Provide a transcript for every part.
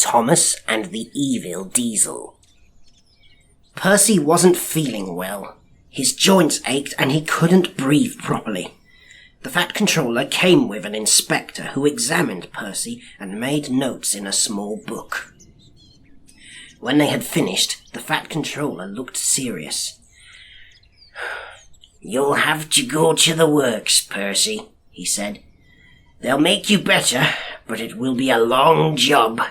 Thomas and the Evil Diesel. Percy wasn't feeling well. His joints ached and he couldn't breathe properly. The Fat Controller came with an inspector who examined Percy and made notes in a small book. When they had finished, the Fat Controller looked serious. "You'll have to go to the works, Percy," he said. "They'll make you better, but it will be a long job."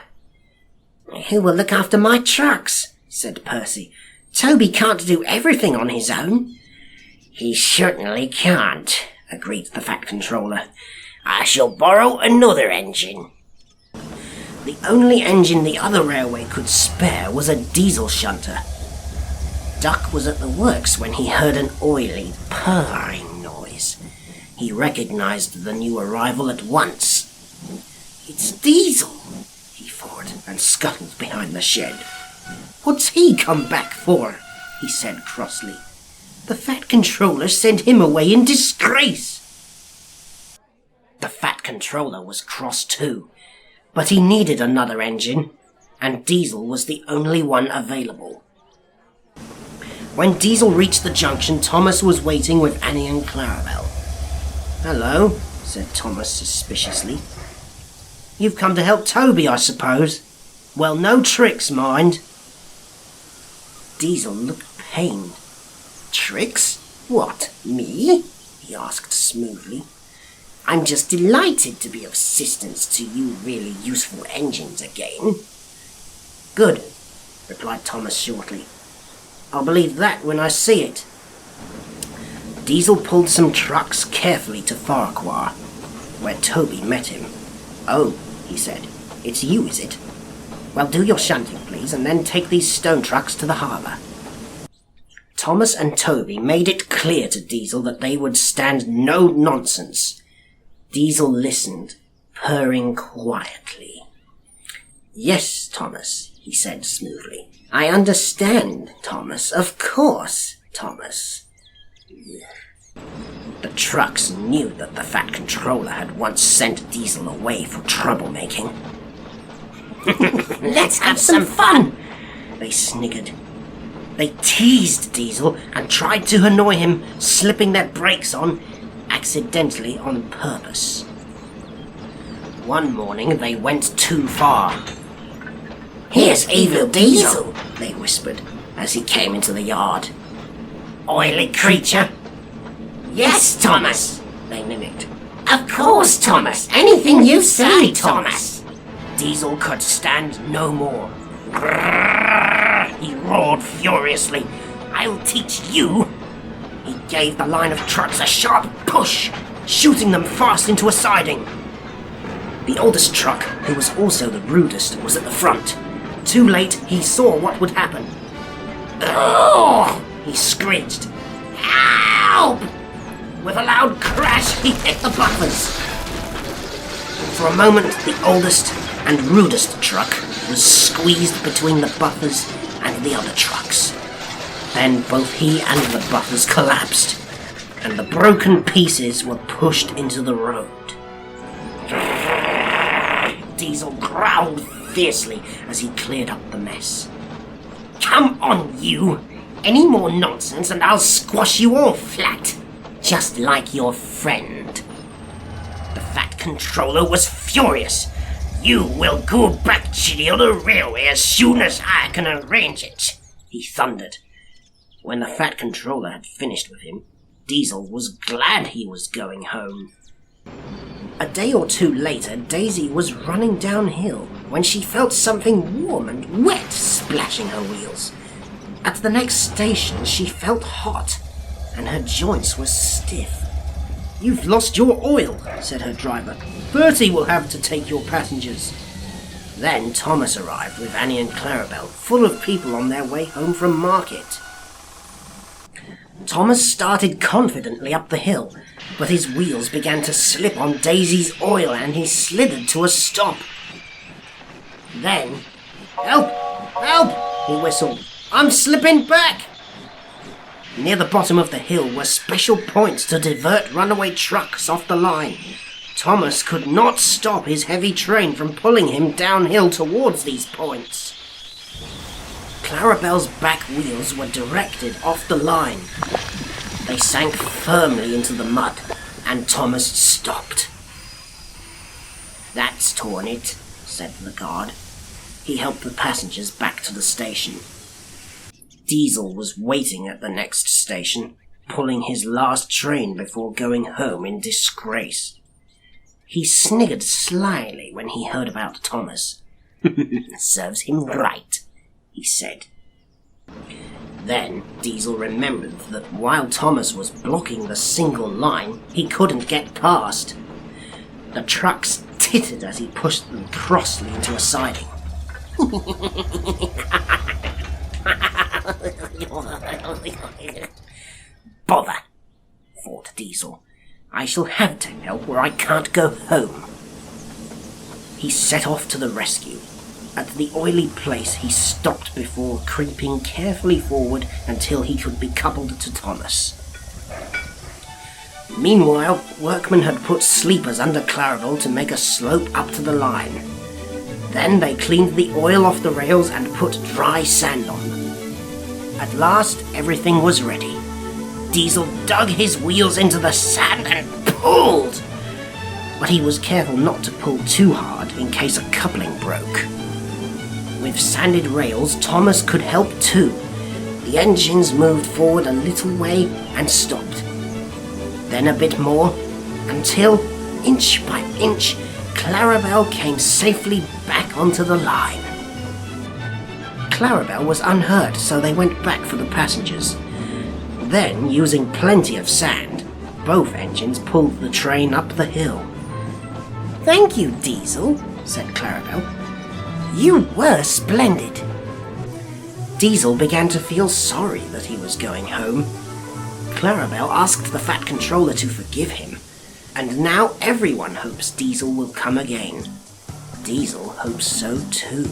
"Who will look after my trucks?" said Percy. "Toby can't do everything on his own." "He certainly can't," agreed the Fat Controller. "I shall borrow another engine." The only engine the other railway could spare was a diesel shunter. Duck was at the works when he heard an oily, purring noise. He recognized the new arrival at once. "It's Diesel," he thought, and scuttled behind the shed. "What's he come back for?" he said crossly. "The Fat Controller sent him away in disgrace." The Fat Controller was cross too, but he needed another engine, and Diesel was the only one available. When Diesel reached the junction, Thomas was waiting with Annie and Clarabel. "Hello," said Thomas suspiciously. "You've come to help Toby, I suppose? Well, no tricks, mind." Diesel looked pained. "Tricks? What, me?" he asked smoothly. "I'm just delighted to be of assistance to you really useful engines again." "Good," replied Thomas shortly. "I'll believe that when I see it." Diesel pulled some trucks carefully to Farquhar, where Toby met him. "Oh," he said, "it's you, is it? Well, do your shunting, please, and then take these stone trucks to the harbour." Thomas and Toby made it clear to Diesel that they would stand no nonsense. Diesel listened, purring quietly. "Yes, Thomas," he said smoothly. "I understand, Thomas. Of course, Thomas." The trucks knew that the Fat Controller had once sent Diesel away for troublemaking. "Let's have some fun," they sniggered. They teased Diesel and tried to annoy him, slipping their brakes on, accidentally on purpose. One morning they went too far. "Here's Evil Diesel," they whispered as he came into the yard. "Oily creature." "Yes, Thomas," they mimicked. "Of course, Thomas. Anything you say, Thomas." Diesel could stand no more. "Grrr!" he roared furiously. "I'll teach you." He gave the line of trucks a sharp push, shooting them fast into a siding. The oldest truck, who was also the rudest, was at the front. Too late, he saw what would happen. "Oh!" he screeched. "Help!" With a loud crash, he hit the buffers. For a moment, the oldest and rudest truck was squeezed between the buffers and the other trucks. Then both he and the buffers collapsed, and the broken pieces were pushed into the road. Diesel growled fiercely as he cleared up the mess. "Come on, you! Any more nonsense and I'll squash you all flat, just like your friend." The Fat Controller was furious. "You will go back to the other railway as soon as I can arrange it," he thundered. When the Fat Controller had finished with him, Diesel was glad he was going home. A day or two later, Daisy was running downhill when she felt something warm and wet splashing her wheels. At the next station, she felt hot, and her joints were stiff. "You've lost your oil," said her driver. "Bertie will have to take your passengers." Then Thomas arrived with Annie and Clarabel, full of people on their way home from market. Thomas started confidently up the hill, but his wheels began to slip on Daisy's oil and he slithered to a stop. Then, "Help! Help!" he whistled. "I'm slipping back!" Near the bottom of the hill were special points to divert runaway trucks off the line. Thomas could not stop his heavy train from pulling him downhill towards these points. Clarabelle's back wheels were directed off the line. They sank firmly into the mud, and Thomas stopped. "That's torn it," said the guard. He helped the passengers back to the station. Diesel was waiting at the next station, pulling his last train before going home in disgrace. He sniggered slyly when he heard about Thomas. "Serves him right," he said. Then Diesel remembered that while Thomas was blocking the single line, he couldn't get past. The trucks tittered as he pushed them crossly into a siding. "Bother," thought Diesel. "I shall have to help or I can't go home." He set off to the rescue. At the oily place he stopped before creeping carefully forward until he could be coupled to Thomas. Meanwhile, workmen had put sleepers under Clarabelle to make a slope up to the line. Then they cleaned the oil off the rails and put dry sand on them. At last, everything was ready. Diesel dug his wheels into the sand and pulled. But he was careful not to pull too hard in case a coupling broke. With sanded rails, Thomas could help too. The engines moved forward a little way and stopped. Then a bit more, until, inch by inch, Clarabelle came safely back onto the line. Clarabelle was unhurt, so they went back for the passengers. Then, using plenty of sand, both engines pulled the train up the hill. "Thank you, Diesel," said Clarabelle. "You were splendid." Diesel began to feel sorry that he was going home. Clarabelle asked the Fat Controller to forgive him, and now everyone hopes Diesel will come again. Diesel hopes so too.